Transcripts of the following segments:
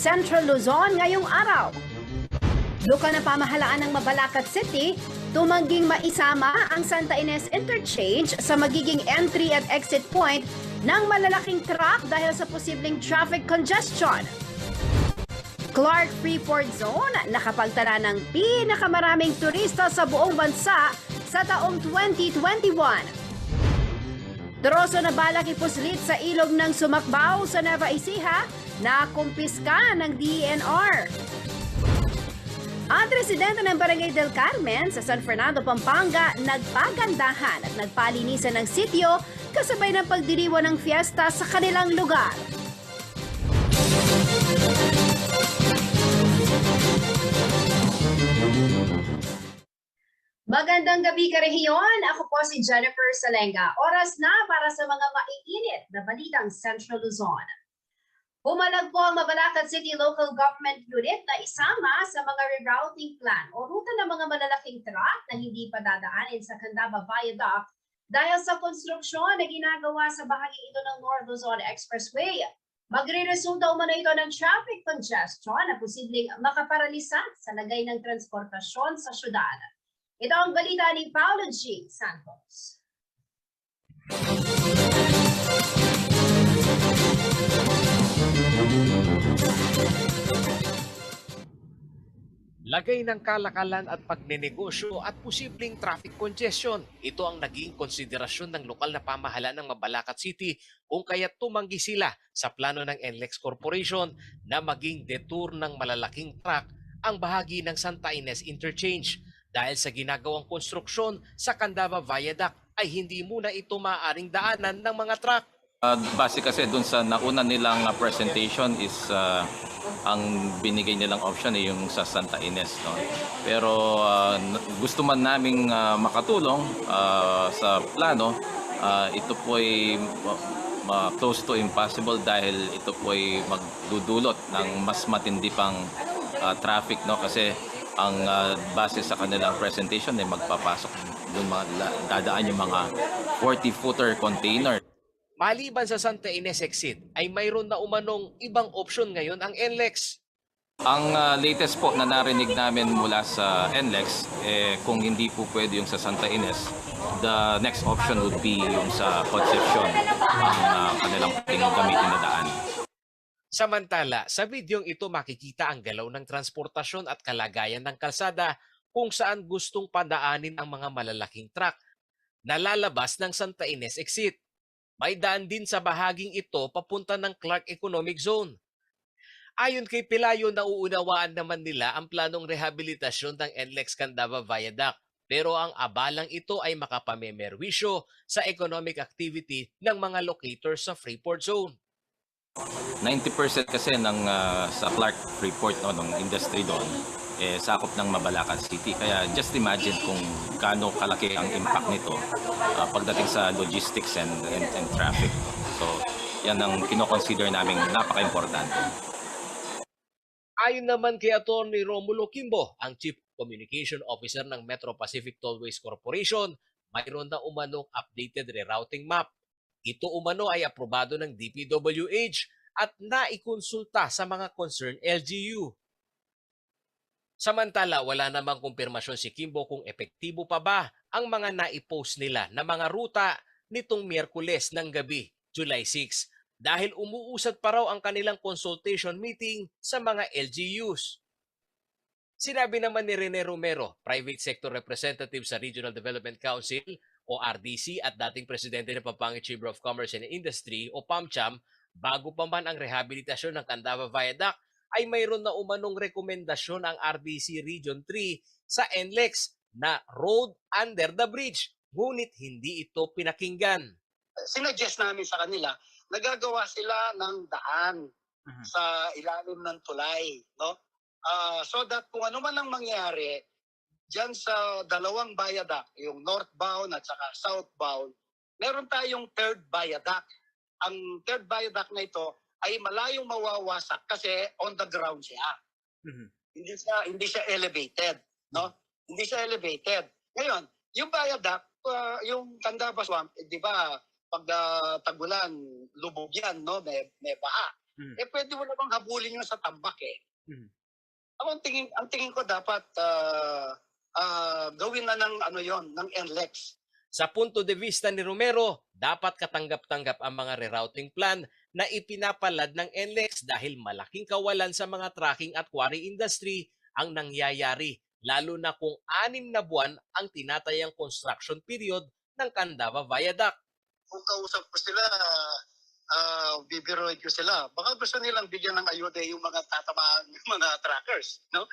Central Luzon ngayong araw. Luka ng pamahalaan ng Mabalacat City, tumangging maisama ang Santa Ines Interchange sa magiging entry at exit point ng malalaking truck dahil sa posibleng traffic congestion. Clark Freeport Zone nakapagtala ng pinakamaraming turista sa buong bansa sa taong 2021. Troso na balak ipuslit sa ilog ng Sumakbaw sa Nueva Ecija na kumpiska ng DENR. At residente ng Barangay del Carmen sa San Fernando, Pampanga, nagpagandahan at nagpalinisan ng sityo kasabay ng pagdiriwang ng fiesta sa kanilang lugar. Magandang gabi karehiyon. Ako po si Jennifer Salenga. Oras na para sa mga maiinit na balitang Central Luzon. Pumalag po ang Mabalacat City Local Government Unit na isama sa mga rerouting plan o ruta ng mga malalaking truck na hindi pa dadaanin sa Candaba Viaduct dahil sa konstruksyon na ginagawa sa bahagi ito ng North Luzon Expressway. Magre-resulta umano ito ng traffic congestion na posibleng makaparalisa sa lagay ng transportasyon sa syudad. Ito ang balita ni Paulo G. Santos. Lagay ng kalakalan at pagnenegosyo at posibleng traffic congestion. Ito ang naging konsiderasyon ng lokal na pamahalaan ng Mabalacat City kung kaya't tumanggi sila sa plano ng NLEX Corporation na maging detour ng malalaking truck ang bahagi ng Santa Ines Interchange. Dahil sa ginagawang konstruksyon sa Candaba Viaduct ay hindi muna ito maaaring daanan ng mga truck. Base kasi dun sa nauna nilang presentation is ang binigay nilang option ay yung sa Santa Ines. No? Pero gusto man naming makatulong sa plano, ito po ay close to impossible dahil ito po ay magdudulot ng mas matindi pang traffic. No? Kasi ang base sa kanilang presentation ay magpapasok doon dadaan yung mga 40-footer container. Maliban sa Santa Ines exit ay mayroon na umanong ibang option ngayon ang NLEX. Ang latest po na narinig namin mula sa NLEX, kung hindi po pwede yung sa Santa Ines, the next option would be yung sa Concepcion, ang kanilang gamitin na daan. Samantala, sa videong ito makikita ang galaw ng transportasyon at kalagayan ng kalsada kung saan gustong padaanin ang mga malalaking truck na lalabas ng Santa Ines exit. May daan din sa bahaging ito papunta ng Clark Economic Zone. Ayon kay Pelayo, nauunawaan naman nila ang planong rehabilitasyon ng NLEX Candaba Viaduct. Pero ang abalang ito ay makapamemerwisyo sa economic activity ng mga locators sa Freeport Zone. 90% kasi ng sa Clark Freeport, no, ng industry doon, sakop ng Mabalacat City. Kaya just imagine kung gaano kalaki ang impact nito pagdating sa logistics and traffic. So yan ang kino-consider namin napaka-importante. Ayon naman kay Atty. Romulo Kimbo, ang Chief Communication Officer ng Metro Pacific Tollways Corporation, mayroon na umanong updated rerouting map. Ito umano ay aprobado ng DPWH at naikonsulta sa mga concerned LGU. Samantala, wala namang kumpirmasyon si Kimbo kung epektibo pa ba ang mga naipost nila na mga ruta nitong Miyerkules ng gabi, July 6, dahil umuusad pa raw ang kanilang consultation meeting sa mga LGUs. Sinabi naman ni Rene Romero, Private Sector Representative sa Regional Development Council o RDC at dating presidente ng Pampanga Chamber of Commerce and Industry o PAMCHAM, bago pa man ang rehabilitasyon ng Candaba Viaduct, ay mayroon na umanong rekomendasyon ang RDC Region 3 sa NLEX na road under the bridge. Ngunit hindi ito pinakinggan. Sinuggest namin sa kanila, nagagawa sila ng daan sa ilalim ng tulay. No? So that kung ano man ang mangyari, dyan sa dalawang viaduct, yung northbound at saka southbound, meron tayong third viaduct. Ang third viaduct na ito ay malayong mawawasak kasi on the ground siya. Hindi siya elevated, no? Hindi siya elevated. Ngayon, yung viaduct, yung Candaba Swamp, di ba, pag tagulan, lubog yan, no? May baha. pwede mo namang habulin yun sa tambak eh. Mhm. Ako ang tingin ko dapat gawin na ng ng NLEX. Sa punto de vista ni Romero, dapat katanggap-tanggap ang mga rerouting plan na ipinapalad ng NLEX dahil malaking kawalan sa mga trucking at quarry industry ang nangyayari, lalo na kung 6 na buwan ang tinatayang construction period ng Candaba Viaduct. Kung kausap ko sila, bibiroid ko sila. Baka gusto nilang bigyan ng ayuda yung mga tatamaan ng mga truckers, no?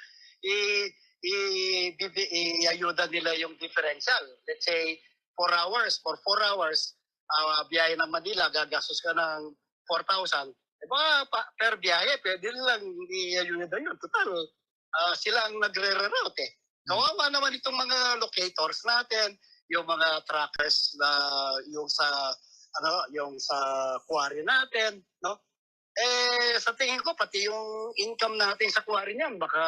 I-ayuda nila yung differential. Let's say 4 hours, for 4 hours, biyahe ng Manila, gagastos ka ng 4,000. Per biyahe, pwede nilang i-ayuda yun. Total, sila ang nagre-reroute eh. Kawawa naman itong mga locators natin, yung mga truckers na yung sa quarry natin, no? Sa tingin ko pati yung income natin sa quarry niyan baka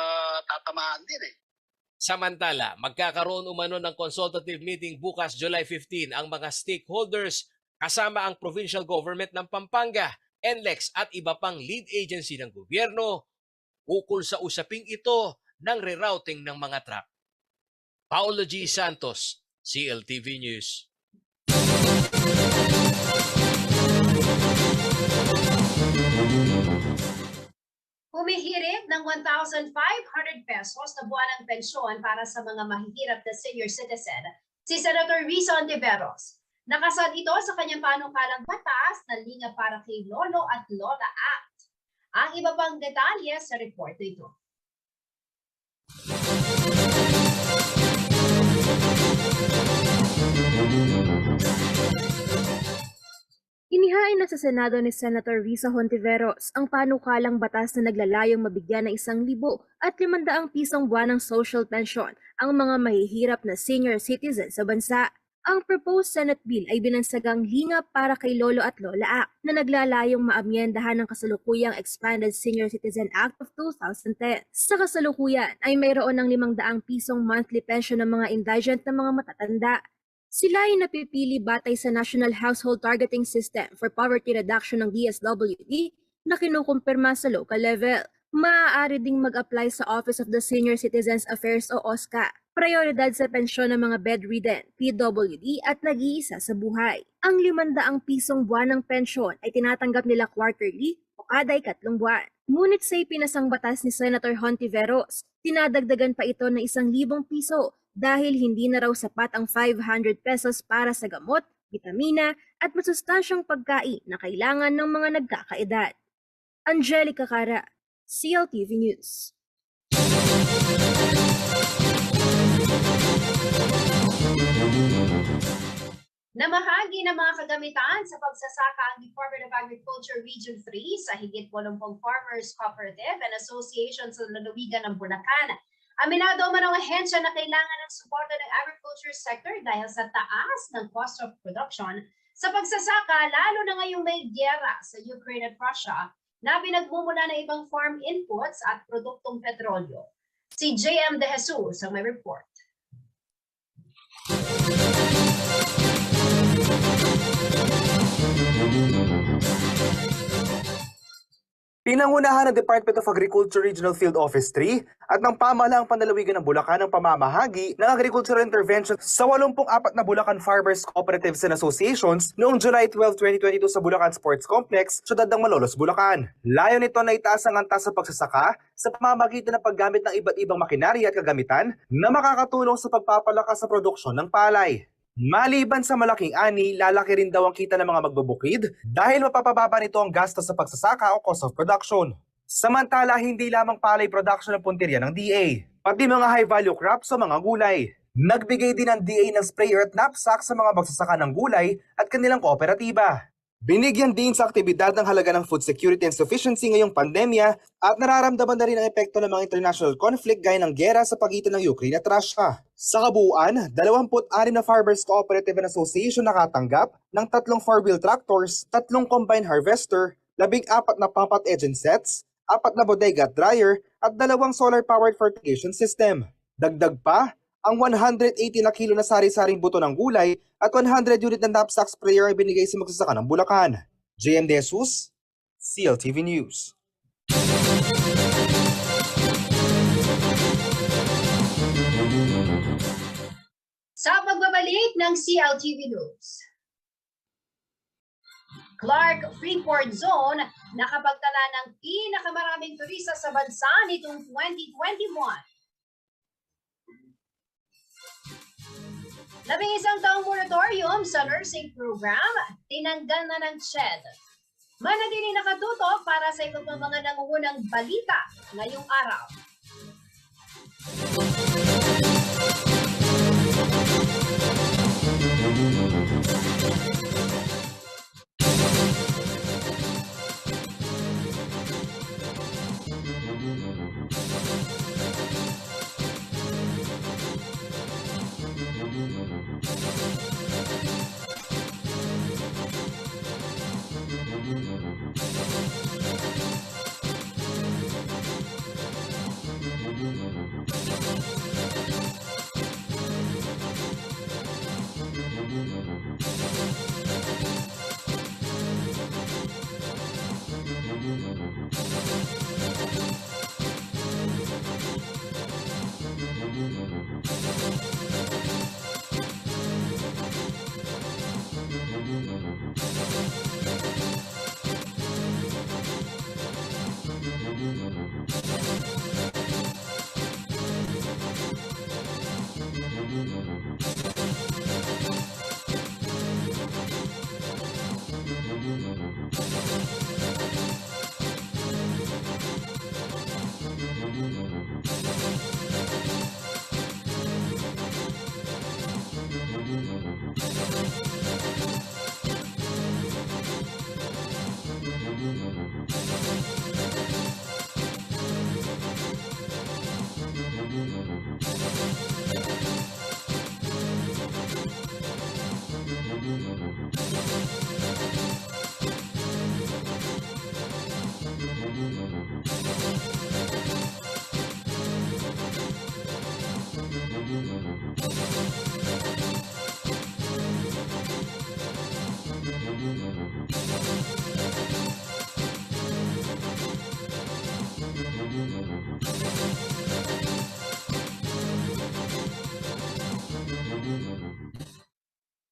tatamaan din eh. Samantala, magkakaroon umano ng consultative meeting bukas July 15 ang mga stakeholders kasama ang provincial government ng Pampanga, NLEX at iba pang lead agency ng gobyerno ukol sa usaping ito ng rerouting ng mga truck. Paolo G. Santos, CLTV News. Humihirit ng 1,500 pesos na buwanang pensyon para sa mga mahihirap na senior citizen si Senator Risa Hontiveros. Nakasad ito sa kanyang panukalang batas na Linga para kay Lolo at Lola Act. Ang iba pang detalye sa report na ito. Inihain na sa Senado ni Senator Risa Hontiveros ang panukalang batas na naglalayong mabigyan ng 1,500 pisong buwanang social pension ang mga mahihirap na senior citizen sa bansa. Ang proposed Senate bill ay binansagang Linga para kay Lolo at Lola Act na naglalayong maamyendahan ng kasalukuyang Expanded Senior Citizen Act of 2010. Sa kasalukuyan ay mayroon ng 500 pisong monthly pension ng mga indigent na mga matatanda. Sila ay napipili batay sa National Household Targeting System for Poverty Reduction ng DSWD na kinukumpirma sa local level. Maaari ding mag-apply sa Office of the Senior Citizens Affairs o OSCA. Prioridad sa pensyon ng mga bedridden, PWD at nag-iisa sa buhay. Ang 500 pisong buwanang pensyon ay tinatanggap nila quarterly o kada 3 buwan. Ngunit sa ipinasang batas ni Senator Hontiveros, tinadagdagan pa ito ng 1,000 piso dahil hindi na raw sapat ang 500 pesos para sa gamot, bitamina at masustansyang pagkain na kailangan ng mga nagkakaedad. Angelica Cara, CLTV News. Namahagi ng mga kagamitan sa pagsasaka ang Department of Agriculture Region 3 sa higit 80 farmers cooperative and associations sa lalawigan ng Bulacan. Aminado man ang ahensya na kailangan ng suporta ng agriculture sector dahil sa taas ng cost of production sa pagsasaka, lalo na ngayong may gyera sa Ukraine at Russia na pinagmumula ng ibang farm inputs at produktong petrolyo. Si JM De Jesus ang may report. Pinangunahan ng Department of Agriculture Regional Field Office 3 at ng Pamahalaang Panlalawigan ng Bulacan ang pamamahagi ng agricultural intervention sa 84 na Bulacan Farmers Cooperatives and Associations noong July 12, 2022 sa Bulacan Sports Complex, syudad ng Malolos, Bulacan. Layo nito na itaas ang antas sa pagsasaka sa pamamagitan ng paggamit ng iba't ibang makinarya at kagamitan na makakatulong sa pagpapalakas sa produksyon ng palay. Maliban sa malaking ani, lalaki rin daw ang kita ng mga magbubukid dahil mapapababa nito ang gastos sa pagsasaka o cost of production. Samantala, hindi lamang palay production ang puntirya ng DA, pati mga high-value crops o mga gulay. Nagbigay din ang DA ng sprayer at knapsack sa mga magsasaka ng gulay at kanilang kooperatiba. Binigyan din sa aktibidad ng halaga ng food security and sufficiency ngayong pandemya at nararamdaman na rin ang epekto ng mga international conflict gaya ng gera sa pagitan ng Ukraine at Russia. Sa kabuuan, 26 na Farmers Cooperative and Association nakatanggap ng 3 4-wheel tractors, 3 combine harvester, 14 na pump at engine sets, 4 na bodega at dryer at 2 solar-powered fertigation system. Dagdag pa, ang 180 na kilo na sari-saring buto ng gulay at 100 unit na knapsack sprayer ay binigay sa magsasaka ng Bulacan. JM De Jesus, CLTV News. Sa pagbabalik ng CLTV News, Clark Freeport Zone nakapagtala ng pinakamaraming turista sa bansa nitong 2021. 11 taong moratorium sa nursing program, tinanggal na ng CHED. Manatiling nakatutok para sa iba pang mga nangungunang balita ngayong araw.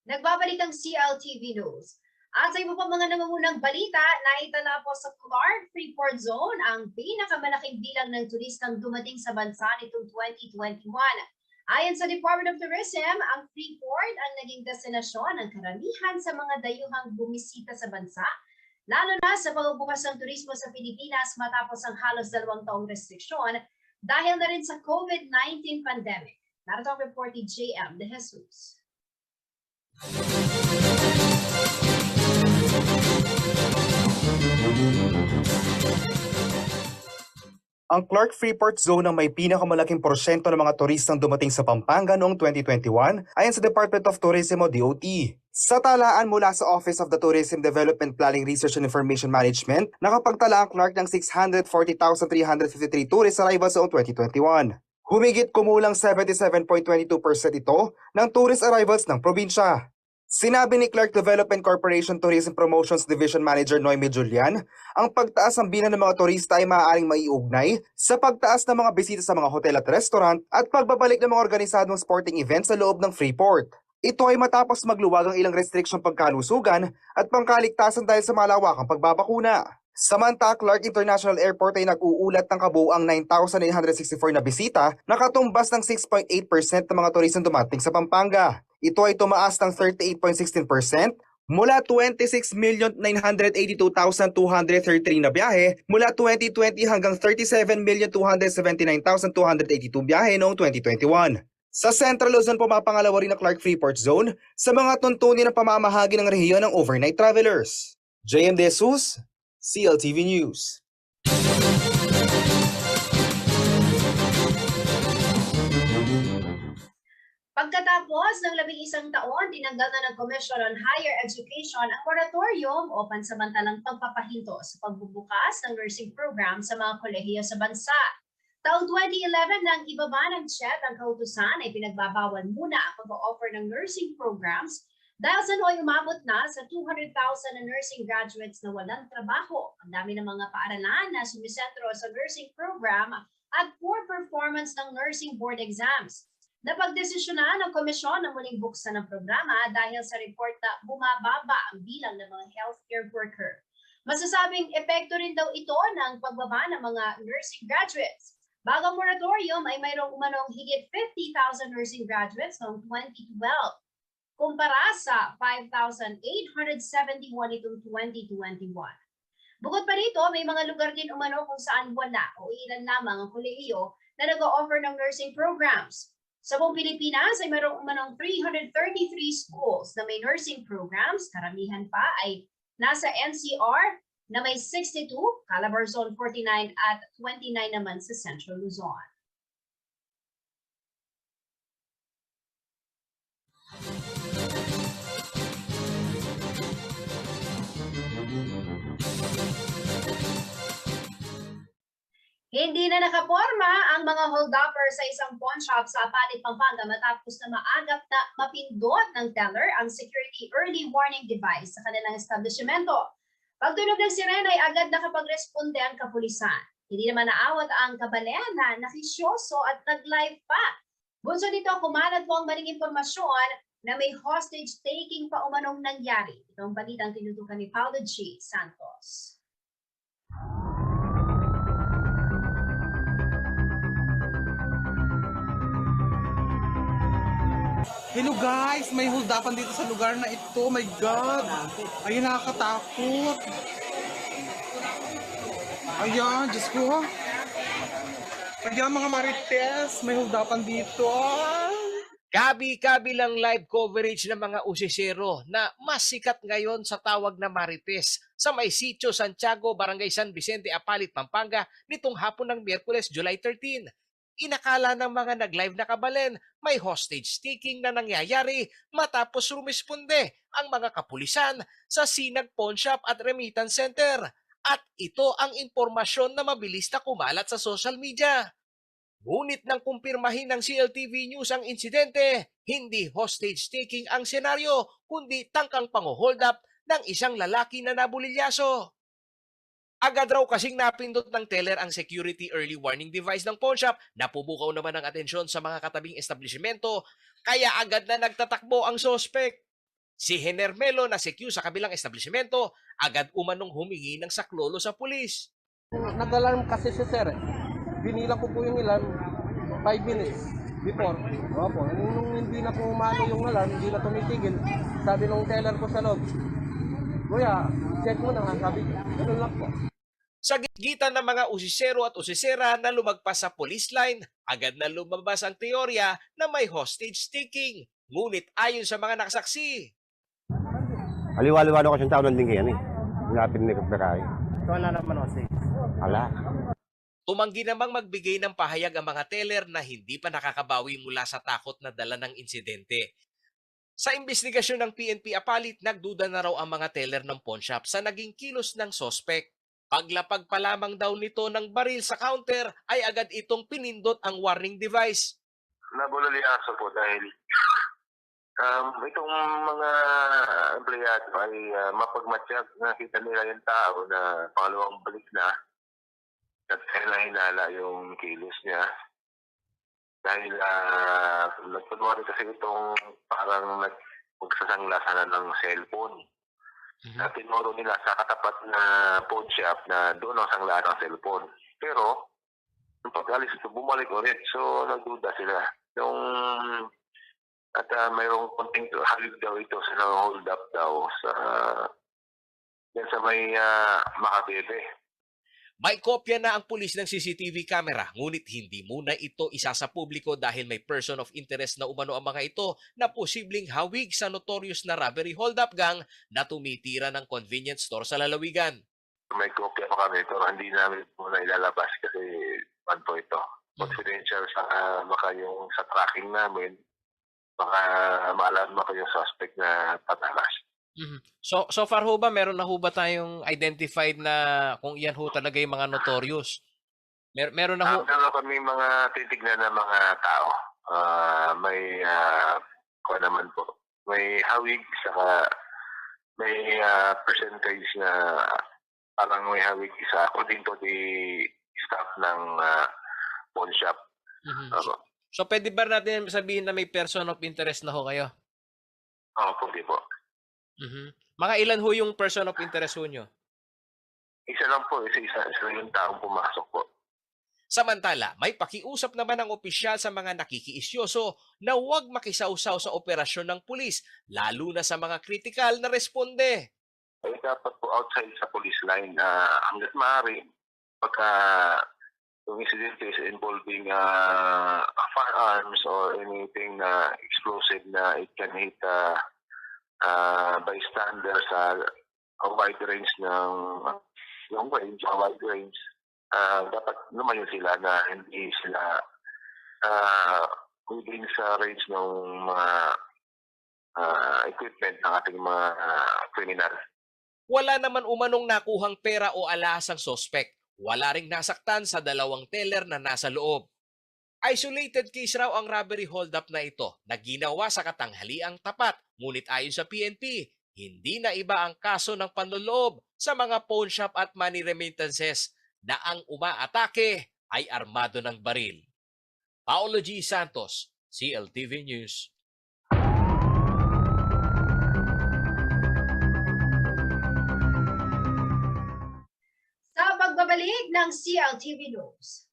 Nagbabalik ang CLTV News. At sa iba pang mga nangungunang balita, naitala po sa Clark Freeport Zone ang pinakamalaking bilang ng turistang dumating sa bansa nitong 2021. Ayon sa Department of Tourism, ang Freeport ang naging destinasyon ng karamihan sa mga dayuhang bumisita sa bansa, lalo na sa pagbubukas ng turismo sa Pilipinas matapos ang halos 2 taong restriksyon dahil na rin sa COVID-19 pandemic. Narito ang report ni JM De Jesus. Ang Clark Freeport Zone ang may pinakamalaking porsyento ng mga turistang dumating sa Pampanga noong 2021 ayon sa Department of Tourism o DOT. Sa talaan mula sa Office of the Tourism Development Planning Research and Information Management, nakapagtala ang Clark ng 640,353 tourist arrivals noong 2021. Humigit kumulang 77.22% ito ng tourist arrivals ng probinsya. Sinabi ni Clark Development Corporation Tourism Promotions Division Manager Noemi Julian, ang pagtaas ng bilang ng mga turista ay maaaring maiugnay sa pagtaas ng mga bisita sa mga hotel at restaurant at pagbabalik ng mga organisadong sporting events sa loob ng Freeport. Ito ay matapos magluwag ang ilang restriksyong pagkalusugan at pangkaligtasan dahil sa malawakang pagbabakuna. Samantala, Clark International Airport ay nag-uulat ng kabuuang 9,964 na bisita na katumbas ng 6.8% ng mga turistang dumating sa Pampanga. Ito ay tumaas ng 38.16% mula 26,982,233 na biyahe mula 2020 hanggang 37,279,282 biyahe noong 2021. Sa Central Luzon, pumapangalawa rin ang Clark Freeport Zone sa mga tuntunin ng pamamahagi ng rehiyon ng overnight travelers. JM De Jesus, CLTV News. Pagkatapos ng 11 taon, tinanggal na ng Commission on Higher Education ang moratorium o pansamantalang pagpapahinto sa pagbubukas ng nursing program sa mga kolehiyo sa bansa. Taong 2011 nang ibaba ng CHED ang kautusan ay pinagbabawal muna ang pag-o-offer ng nursing programs Dahil sa nooy umabot na sa 200,000 na nursing graduates na walang trabaho, ang dami ng mga paaralan na sumisentro sa nursing program at poor performance ng nursing board exams. Napagdesisyonan ng komisyon na muling buksan ng programa dahil sa report na bumababa ang bilang ng mga healthcare worker. Masasabing epekto rin daw ito ng pagbaba ng mga nursing graduates. Bagang moratorium ay mayroong umanong higit 50,000 nursing graduates noong 2012. Kumpara sa 5,871 itong 2021. Bukod pa rito, may mga lugar din umano kung saan wala o ilan lamang ang kolehiyo na nag-o-offer ng nursing programs. Sa buong Pilipinas ay mayroong umanong 333 schools na may nursing programs. Karamihan pa ay nasa NCR na may 62, Calabarzon 49 at 29 naman sa Central Luzon. Hindi na nakaporma ang mga hold-upper sa isang pawn shop sa Apalit, Pampanga matapos na maagap na mapindot ng teller ang security early warning device sa kanilang establishmento. Pagtunog ng sirena ay agad nakapagresponde ang kapulisan. Hindi naman naawat ang kabalena, nakisyoso at nag-live pa. Bunso nito, kumalat po ang maling impormasyon na may hostage taking pa umanong nangyari. Ito ang balitang tinutukan ni Paulo G. Santos. Hello guys, may hold-upan dito sa lugar na ito. My God! Ayun, nakakatakot. Ayan, Diyos ko. Ayan mga marites, may hold-upan dito. Kabi-kabilang live coverage ng mga usisero na mas sikat ngayon sa tawag na Marites sa may sitio Santiago, Barangay San Vicente, Apalit, Pampanga nitong hapon ng Miyerkules, July 13. Inakala ng mga nag-live na kabalen may hostage taking na nangyayari matapos rumisponde ang mga kapulisan sa Sinag Pawn Shop at Remittance Center. At ito ang impormasyon na mabilis na kumalat sa social media. Ngunit nang kumpirmahin ng CLTV News ang insidente, hindi hostage taking ang senaryo kundi tangkang pang-hold up ng isang lalaki na nabulilyaso. Agad raw kasing napindot ng teller ang security early warning device ng pawn shop, napubukaw naman ang atensyon sa mga katabing establishmento, kaya agad na nagtatakbo ang sospek. Si Henermelo na secure sa kabilang establishmento, agad umanong humingi ng saklolo sa pulis. Nag-alarm kasi si sir. Binilang ko po yung ilan, 5 minutes before. Opo, nung hindi na po umano yung alarm, hindi na tumitigil, sabi nung teller ko sa loob, Kuya, check mo na nga, sabi ko, ganun lang po. Sa gitan ng mga usisero at usisera na lumagpas sa police line, agad na lumabas ang teorya na may hostage taking. Ngunit ayon sa mga nakasaksi, Aliwa-liwano kasi yung tao ng linggi yan eh. Lapin ni Kapekay. So, wala naman kasi. Ala. tumanggi namang magbigay ng pahayag ang mga teller na hindi pa nakakabawi mula sa takot na dala ng insidente. Sa investigasyon ng PNP Apalit, nagduda na raw ang mga teller ng pawn shop sa naging kilos ng sospek. Paglapag pa lamang daw nito ng baril sa counter ay agad itong pinindot ang warning device. Nabulaliaso po dahil itong mga empleyado ay mapagmatsyag, nakita nila yung tao na pangalawang balik na at hinala yung kilos niya. Dahil nagpunwari kasi itong parang nagsasanglasan na ng cellphone. At tinuro nila sa katapat na pawn shop na doon ang sanglaan ng cellphone. Pero, nung pag-alis ito, bumalik ulit. So, nagduda sila. At mayroong konting halid daw ito sa hold up daw sa may Makabebe. May kopya na ang pulis ng CCTV camera, ngunit hindi muna ito isa sa publiko dahil may person of interest na umano ang mga ito na posibleng hawig sa notorious na robbery hold-up gang na tumitira ng convenience store sa lalawigan. May kopya pa kami ito, hindi namin muna ilalabas kasi ano po ito, confidential sa baka yung sa tracking namin, baka maalam mo yung suspect na patalas. So far ho ba, meron na ho ba tayong identified na kung iyan ho talaga yung mga notorious? Meron na ho? Meron kami mga titignan na mga tao. May naman po, may hawig, saka may percentage na parang may hawig isa according to the staff ng pawn shop. Mhm. Opo. So pwede ba natin sabihin na may person of interest na ho kayo? Pwede po. Mhm. Mga ilan ho yung person of interest ho nyo? Isa lang po, isa yung taong pumasok po. Samantala, may pakiusap naman ang opisyal sa mga nakikiisyoso na huwag makisawsaw sa operasyon ng pulis, lalo na sa mga kritikal na responde. Ay dapat po outside sa police line, hanggat maaari, pagka yung incident is involving firearms or anything na explosive na it can hit bystander sa a wide range ng wide range, dapat lumayo sila na hindi sila within sa range ng mga equipment ng ating mga criminal. Wala naman umanong nakuhang pera o alahas ang sospek. Wala ring nasaktan sa 2 teller na nasa loob. Isolated case raw ang robbery holdup na ito na ginawa sa katanghaliang tapat. Ngunit ayon sa PNP, hindi na iba ang kaso ng panloloob sa mga pawn shop at money remittances na ang umaatake ay armado ng baril. Paolo G. Santos, CLTV News. Sa pagbabalik ng CLTV News.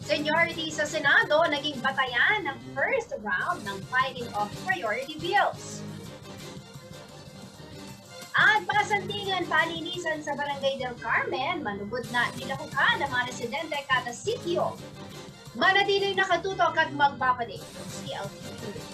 Seniority sa Senado naging batayan ng first round ng filing of priority bills. At pasantingan palinisan sa Barangay del Carmen, manugod na nilakukan ng mga residente kada sitio. Manatiling nakatutok at magbabalik ng CLTV News.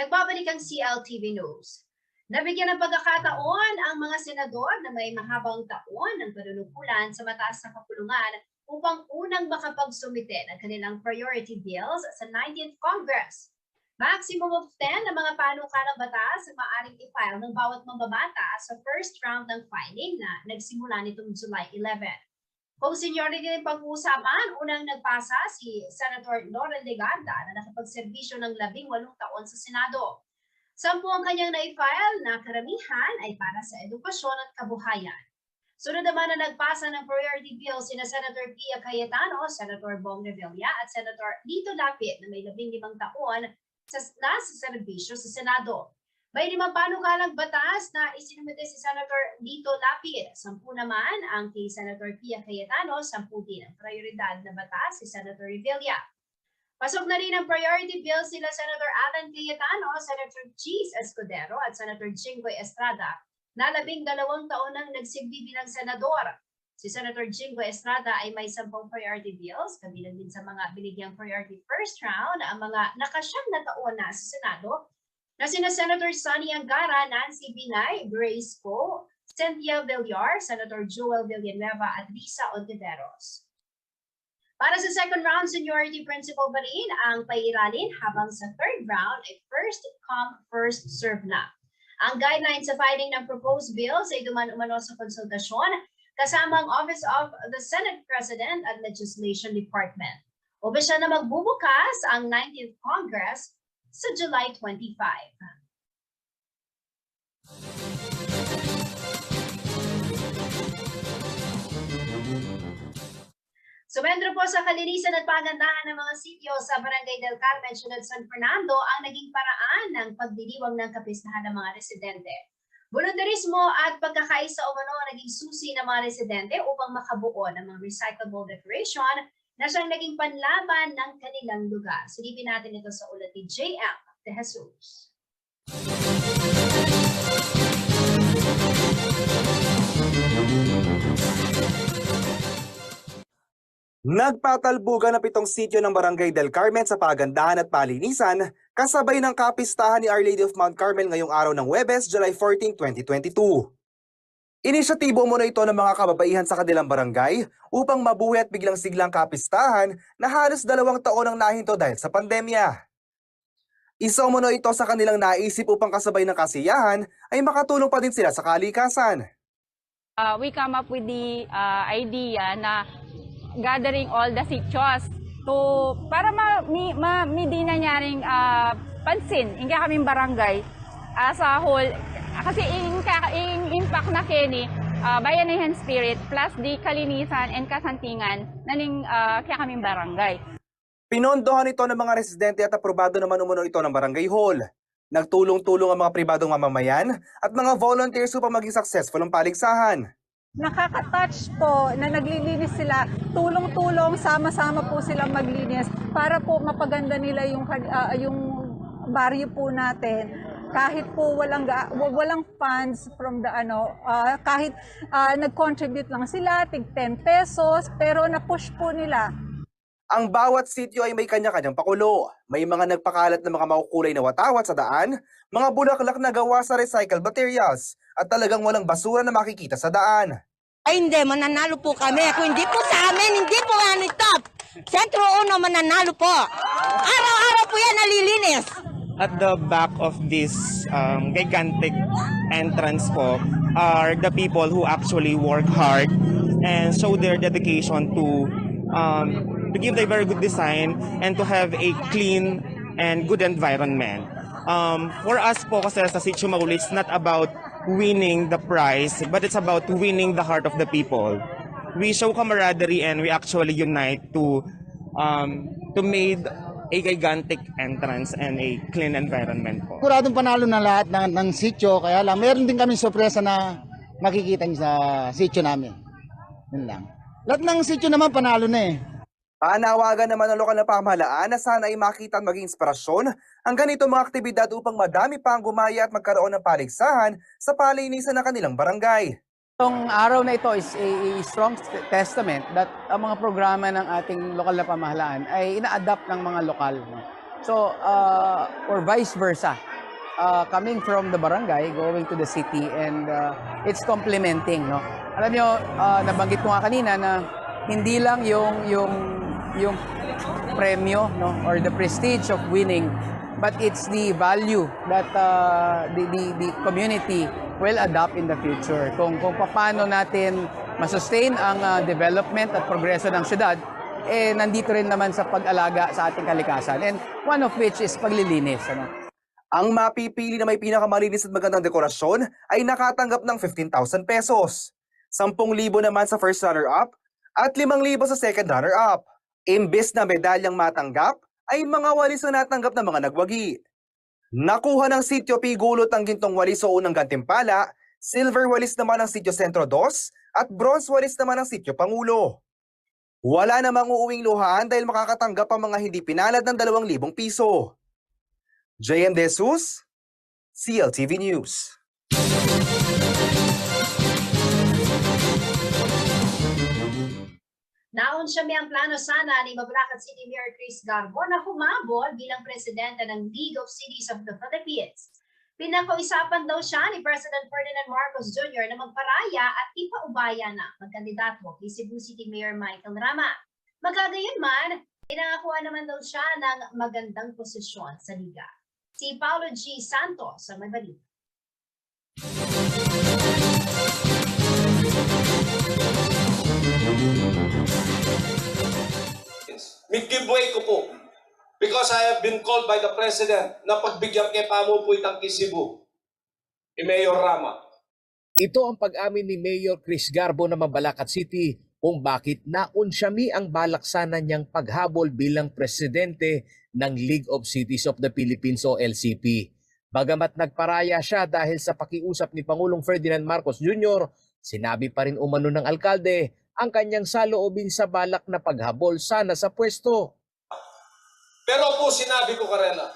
Nagbabalik ang CLTV News. Nabigyan ng pagkakataon ang mga senador na may mahabang taon ng panunungkulan sa mataas na kapulungan upang unang makapagsumite ng kanilang priority bills sa 19th Congress. Maximum of 10 na mga panukalang batas ang maaaring i-file ng bawat mambabata sa first round ng filing na nagsimula nitong July 11. Kung seniority din pag-uusapan, unang nagpasa si Senator Laurel Leganda na nakapagserbisyo ng 18 taon sa Senado. 10 ang kanyang na-file na karamihan ay para sa edukasyon at kabuhayan. Sunod naman na nagpasa ng priority bill sina Senator Pia Cayetano, Senator Bong Revilla at Senator Lito Lapid na may 15 taon na sa serbisyo sa Senado. May 5 panukalang batas na isinumite si Senator Lito Lapid. 10 naman ang kay Senator Pia Cayetano, 10 din ang prioridad na batas si Senator Revilla. Pasok na rin ang priority bill sila Senator Alan Cayetano, Senator Cheese Escudero at Senator Jinggoy Estrada na 12 taon nang nagsilbi bilang senador. Si Senator Jinggoy Estrada ay may 10 priority bills, kabilang din sa mga binigyang priority first round ang mga nakasyam na taon na sa Senado na sina Senator Sonny Angara, Nancy Binay, Grace Poe, Cynthia Villar, Senator Joel Villanueva at Risa Ontiveros. Para sa second round, seniority principle pa rin ang pairalin habang sa third round ay first come, first serve na. Ang guidelines sa filing ng proposed bills ay duman-umano sa konsultasyon kasama ang Office of the Senate President at Legislation Department. Opisyal na magbubukas ang 19th Congress sa July 25. Sumendro po sa kalinisan at pagandahan ng mga sityo sa Barangay del Carmen, Ciudad San Fernando ang naging paraan ng pagdiriwang ng kapistahan ng mga residente. Volunteerismo at pagkakaisa umano ang naging susi ng mga residente upang makabuo ng mga recyclable decoration na siyang naging panlaban ng kanilang lugar. Silipin natin ito sa ulat ni JM De Jesus. Nagpatalbugan ang 7 sityo ng Barangay del Carmen sa pagandahan at palinisan kasabay ng kapistahan ni Our Lady of Mount Carmel ngayong araw ng Huwebes, July 14, 2022. Inisyatibo muna ito ng mga kababaihan sa kanilang barangay upang mabuhay at biglang siglang kapistahan na halos 2 taon ang nahinto dahil sa pandemya. Isa muna ito sa kanilang naisip upang kasabay ng kasiyahan ay makatulong pa din sila sa kalikasan. We come up with the idea na gathering all the sityos para may di nangyaring pansin in kaming barangay as a whole. Kasi in impact na kini bayanihan spirit plus di kalinisan and kasantingan naning kaya kaming barangay. Pinondohan ito ng mga residente at aprobado naman umano ito ng barangay hall. Nagtulong-tulong ang mga pribadong mamamayan at mga volunteers upang maging successful ang paligsahan. Nakaka-touch po na naglilinis sila, tulong-tulong, sama-sama po silang maglinis para po mapaganda nila yung baryo po natin. Kahit po walang funds from the kahit nag-contribute lang sila, tig 10 pesos, pero na-push po nila. Ang bawat sityo ay may kanya-kanyang pakulo. May mga nagpakalat na mga makukulay na watawat sa daan, mga bulaklak na gawa sa recycled materials, at talagang walang basura na makikita sa daan. Ay hindi, mananalo po kami. Kung hindi po sa amin, hindi po yan ito. Sentro Uno, mananalo po. Araw-araw po yan nalilinis. At the back of this gigantic entrance po are the people who actually work hard and show their dedication to give a very good design and to have a clean and good environment. For us po kasi sa Sitio Mauli, it's not about winning the prize, but it's about winning the heart of the people. We show camaraderie and we actually unite to make a gigantic entrance and a clean environment po. Siguradong panalo na lahat ng sitio, kaya lang meron din kami sorpresa na makikita niyo sa sitio namin. Yun lang. Lahat ng sitio naman panalo na eh. Panawagan naman ng lokal na pamahalaan na sana ay makita at maging inspirasyon ang ganito mga aktibidad upang madami pa ang gumaya at magkaroon ng paligsahan sa palinisan ng kanilang barangay. Itong araw na ito is a strong testament that ang mga programa ng ating lokal na pamahalaan ay ina-adapt ng mga lokal. So, or vice versa. Coming from the barangay, going to the city, and it's complementing. No? Alam nyo, nabanggit ko nga kanina na hindi lang yung premyo, no, or the prestige of winning, but it's the value that the community will adopt in the future. Kung paano natin masustain ang development at progreso ng syudad, nandito rin naman sa pag-alaga sa ating kalikasan. And one of which is paglilinis. Ang mapipili na may pinakamalinis at magandang dekorasyon ay nakatanggap ng 15,000 pesos. 10,000 naman sa first runner-up at 5,000 sa second runner-up. Imbes na medalyang matanggap, ay mga walis na natanggap ng mga nagwagi. Nakuha ng Sitio P. Gulot ang gintong walis o unang gantimpala, silver walis naman ang Sitio Sentro 2 at bronze walis naman ang Sitio Pangulo. Wala namang uuwing luhaan dahil makakatanggap ang mga hindi pinalad ng 2,000 piso. JM De Jesus, CLTV News. Naunsyami ang plano sana ni Mabalacat City Mayor Chris Garbo na humabol bilang presidente ng League of Cities of the Philippines. Pinakausapan daw siya ni President Ferdinand Marcos Jr. na magparaya at ipaubaya na magkandidato kay Cebu City Mayor Michael Rama. Magkagayunman, pinangakuha naman daw siya ng magandang posisyon sa liga. Si Paulo G. Santos ang may balita. Giveaway ko po because I have been called by the President na pagbigyan kay pamupuitang Cebu, Mayor Rama. Ito ang pag-amin ni Mayor Chris Garbo ng Mabalacat City kung bakit naunsyami ang balaksanan niyang paghabol bilang presidente ng League of Cities of the Philippines o LCP. Bagamat nagparaya siya dahil sa pakiusap ni Pangulong Ferdinand Marcos Jr., sinabi pa rin umano ng alkalde ang kanyang saloobin sa balak na paghabol sana sa pwesto. Pero po sinabi ko karela,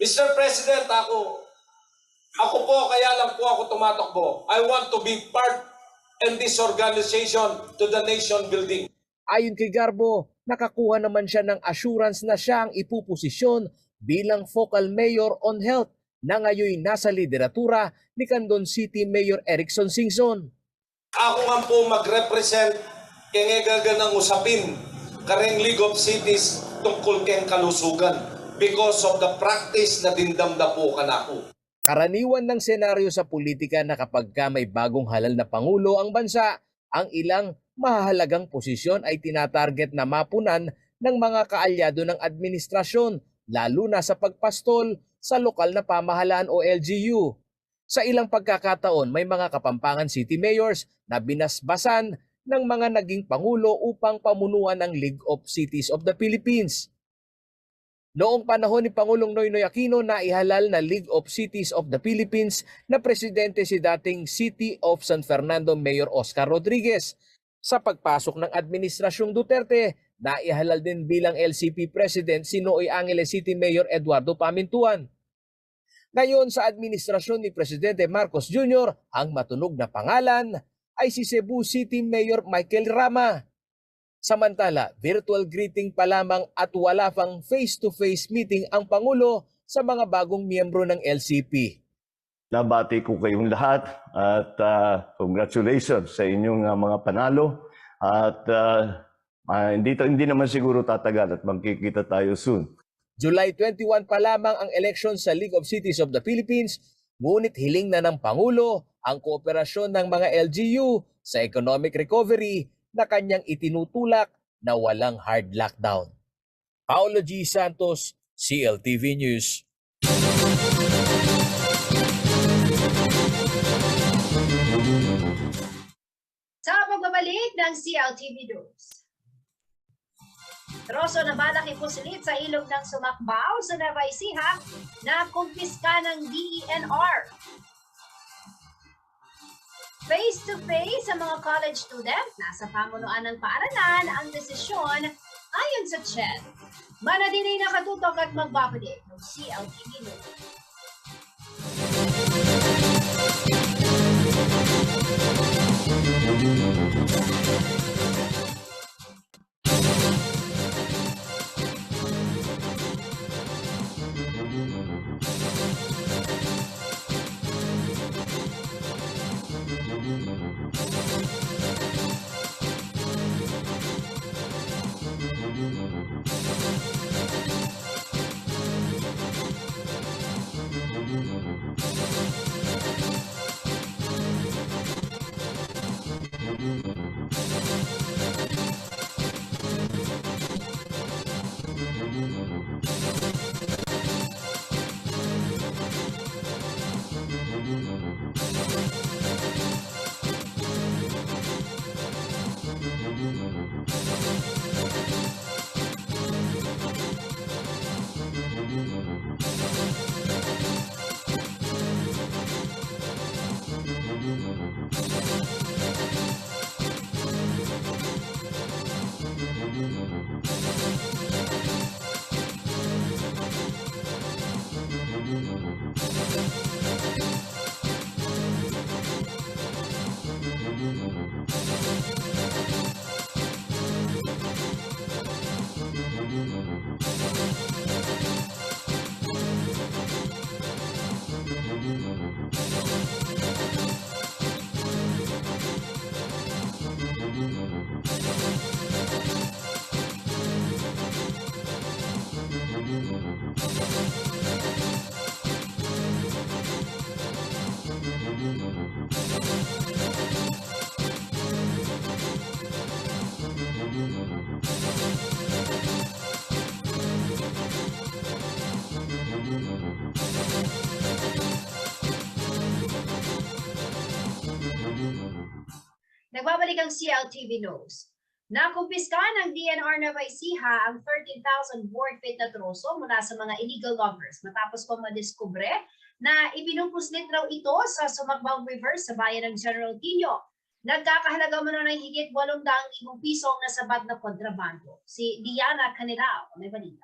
Mr. President, ako po kaya lang po ako tumatakbo. I want to be part in this organization to the nation building. Ayon kay Garbo, nakakuha naman siya ng assurance na siya ang ipuposisyon bilang focal mayor on health na ngayon nasa lideratura ni Candon City Mayor Erickson Singson. Ako nga po mag-represent kaya ng usapin kareng League of Cities tungkol keng kalusugan because of the practice na dindamda po kanako. Karaniwan ng senaryo sa politika na kapag may bagong halal na pangulo ang bansa, ang ilang mahahalagang posisyon ay tinatarget na mapunan ng mga kaalyado ng administrasyon, lalo na sa pagpastol sa lokal na pamahalaan o LGU. Sa ilang pagkakataon, may mga Kapampangan City Mayors na binasbasan ng mga naging pangulo upang pamunuan ng League of Cities of the Philippines. Noong panahon ni Pangulong Noynoy Aquino na ihalal na League of Cities of the Philippines na presidente si dating City of San Fernando Mayor Oscar Rodriguez. Sa pagpasok ng Administrasyong Duterte, naihalal din bilang LCP President si Nooy Angeles City Mayor Eduardo Pamintuan. Ngayon sa administrasyon ni Presidente Marcos Jr., ang matunog na pangalan ay si Cebu City Mayor Michael Rama. Samantala, virtual greeting pa lamang at wala pang face-to-face meeting ang Pangulo sa mga bagong miyembro ng LCP. Nabati ko kayong lahat at congratulations sa inyong mga panalo at hindi naman siguro tatagal at magkikita tayo soon. July 21 pa lamang ang eleksyon sa League of Cities of the Philippines, ngunit hiling na ng Pangulo ang kooperasyon ng mga LGU sa economic recovery na kanyang itinutulak na walang hard lockdown. Paulo G. Santos, CLTV News. Sa pagbabalik ng CLTV News. Troso na balak ipusilit sa ilog ng Sumakbao sa Nueva Ecija na kumpiska ng DENR. Face-to-face sa mga college student, nasa pamunuan ng paaralan ang desisyon ayon sa CHED. Manatiling nakatutok at magbabalik ng CLTV News. Nagbabalik ang CLTV News. Nakumpiska ng DNR Nueva Ecija ang 13,000 board feet na troso mula sa mga illegal loggers matapos pa madiskubre na ipinupuslit raw ito sa Sumakbang River sa bayan ng General Tino. Nagkakahalaga mo na ng higit 800,000 piso ang nasabat na kontrabando. Si Diana Canilao, may balita.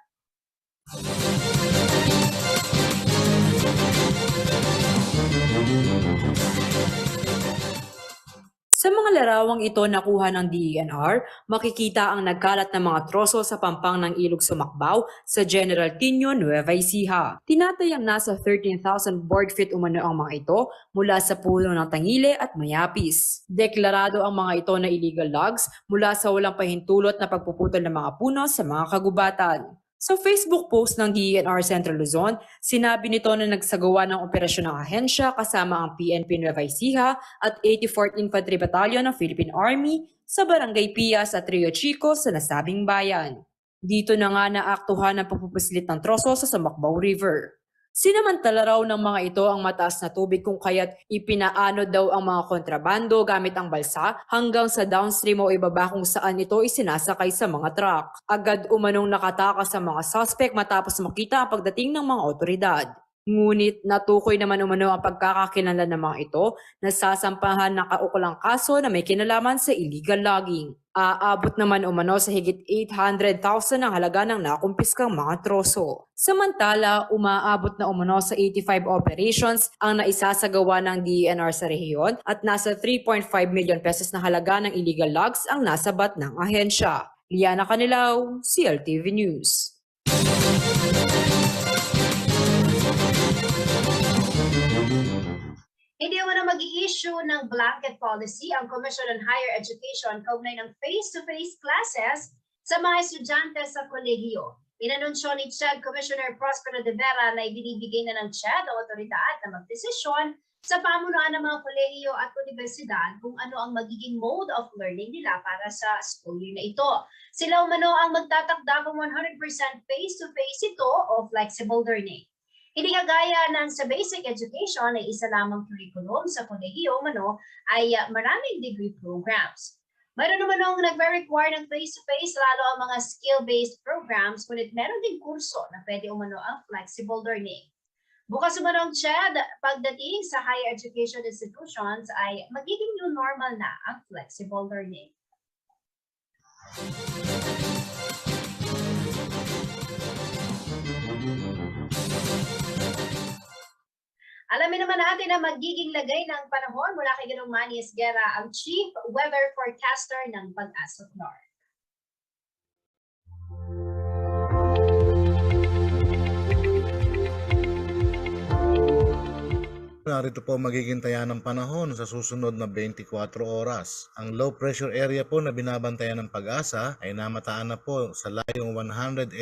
Sa mga larawang ito nakuha ng DENR, makikita ang nagkalat na mga troso sa pampang ng Ilog Sumakbaw sa General Tino, Nueva Ecija. Tinatayang nasa 13,000 board feet umano ang mga ito mula sa pulo ng Tangile at Mayapis. Deklarado ang mga ito na illegal logs mula sa walang pahintulot na pagpuputol ng mga puno sa mga kagubatan. Sa Facebook post ng DENR Central Luzon, sinabi nito na nagsagawa ng operasyon ng ahensya kasama ang PNP Nueva Ecija at 84th Infantry Battalion ng Philippine Army sa Barangay Pias at Rio Chico sa nasabing bayan. Dito na nga naaktuhan ang pagpupuslit ng troso sa Sumakbaw River. Sinamantala raw ng mga ito ang mataas na tubig kung kaya't ipinaanod daw ang mga kontrabando gamit ang balsa hanggang sa downstream o ibaba kung saan ito isinasakay sa mga truck. Agad umanong nakatakas sa mga suspect matapos makita ang pagdating ng mga otoridad. Ngunit natukoy naman umano ang pagkakakilanlan ng mga ito na sasampahan ng kaukulang kaso na may kinalaman sa illegal logging. Aabot naman umano sa higit 800,000 ang halaga ng nakumpiskang mga troso. Samantala, umaabot na umano sa 85 operations ang naisasagawa ng DENR sa rehiyon at nasa 3.5 million pesos na halaga ng illegal logs ang nasabat ng ahensya. Liana Canilao, CLTV News. Hindi mo na mag-i-issue ng blanket policy ang Commission on Higher Education kaugnay ng face-to-face classes sa mga estudyante sa kolehiyo. Inanunsyo ni CHED Commissioner Prospero de Vera na ibinibigay na ng CHED ang otoridad na magdesisyon sa pamunuan ng mga kolehiyo at universidad kung ano ang magiging mode of learning nila para sa school year na ito. Sila umano ang magtatakda kung 100% face-to-face ito o flexible learning. Hindi kagaya ng sa basic education ay isa lamang curriculum sa kolehiyo umano ay maraming degree programs. Mayroon naman nung nagre-require ng face-to-face lalo ang mga skill-based programs ngunit meron din kurso na pwede umano ang flexible learning. Bukas umano ang CHED pagdating sa higher education institutions ay magiging new normal na ang flexible learning. Alamin naman natin na magiging lagay ng panahon mula kay Ginoong Manny Esguerra, ang Chief Weather Forecaster ng Pag-asa North. Narito po magiging taya ng panahon sa susunod na 24 oras. Ang low pressure area po na binabantayan ng Pag-asa ay namataan na po sa layong 185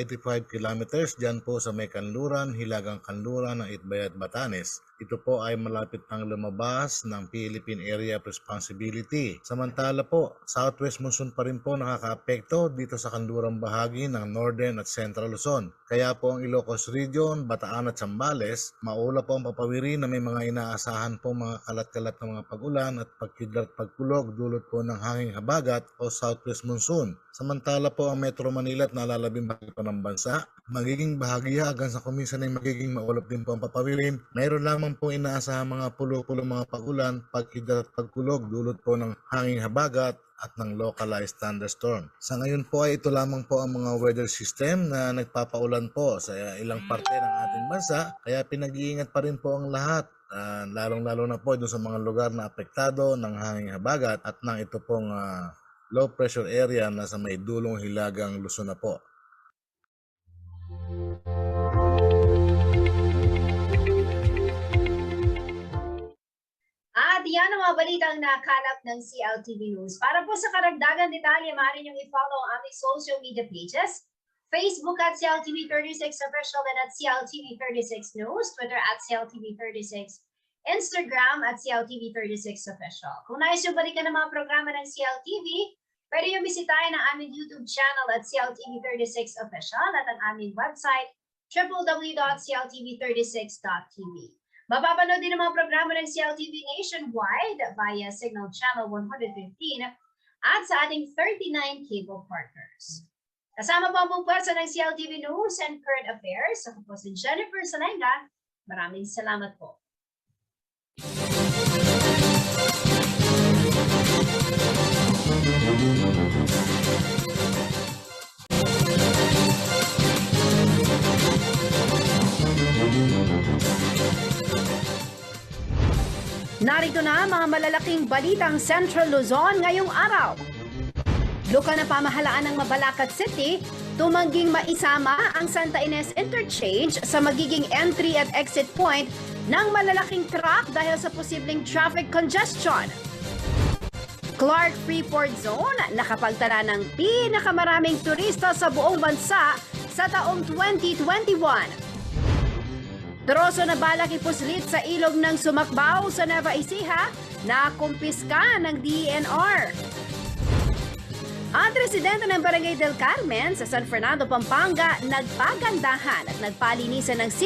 kilometers dyan po sa may kanluran, hilagang kanluran ng Itbay at Batanes. Ito po ay malapit nang lumabas ng Philippine Area of Responsibility. Samantala po, southwest monsoon pa rin po nakakaapekto dito sa kanlurang bahagi ng Northern at Central Luzon. Kaya po ang Ilocos Region, Bataan at Zambales, maula po ang papawiri na may mga inaasahan po mga kalat-kalat na mga pag-ulan at pagkidlat pagkulog dulot po ng hanging habagat o southwest monsoon. Samantala po ang Metro Manila at nalalabing bahagi po ng bansa, magiging bahagya hanggang sa kuminsan ay magiging maulap din po ang papawirin. Mayroon lamang po inaasahan mga pulo-pulo mga pag-ulan, pagkidlat at pagkulog dulot po ng hanging habagat at ng localized thunderstorm. Sa ngayon po ay ito lamang po ang mga weather system na nagpapaulan po sa ilang parte ng ating bansa, kaya pinag-iingat pa rin po ang lahat. Lalong-lalo na po doon sa mga lugar na apektado ng hanging habagat at ng ito pong low pressure area na sa may dulong hilagang Luzon na po. At yan ang mga balitang nakalap ng CLTV News. Para po sa karagdagan detalye, maaari niyong i-follow ang aming social media pages, Facebook at CLTV36 Official and at CLTV36 News, Twitter at CLTV36, Instagram at CLTV36 Official. Kung nais yung balikan ng mga programa ng CLTV, Pwede yung bisitahin ang aming YouTube channel at CLTV36 Official at ang aming website www.cltv36.tv. Mapapanood din ang mga programa ng CLTV nationwide via Signal Channel 115 at sa ating 39 cable partners. Kasama po ang buong pwersa ng CLTV News and Current Affairs. Ako po si Jennifer Salenga. Maraming salamat po. Narito na ang mga malalaking balitang Central Luzon ngayong araw. Luka na pamahalaan ng Mabalacat City, tumangging maisama ang Santa Ines Interchange sa magiging entry at exit point ng malalaking truck dahil sa posibleng traffic congestion. Clark Freeport Zone nakapagtala ng pinakamaraming turista sa buong bansa sa taong 2021. Troso na balak ipuslit sa ilog ng Sumakbao sa Nueva Ecija na kumpiska ng DENR. Ang residente ng Barangay del Carmen sa San Fernando, Pampanga nagpagandahan at nagpalinisan ng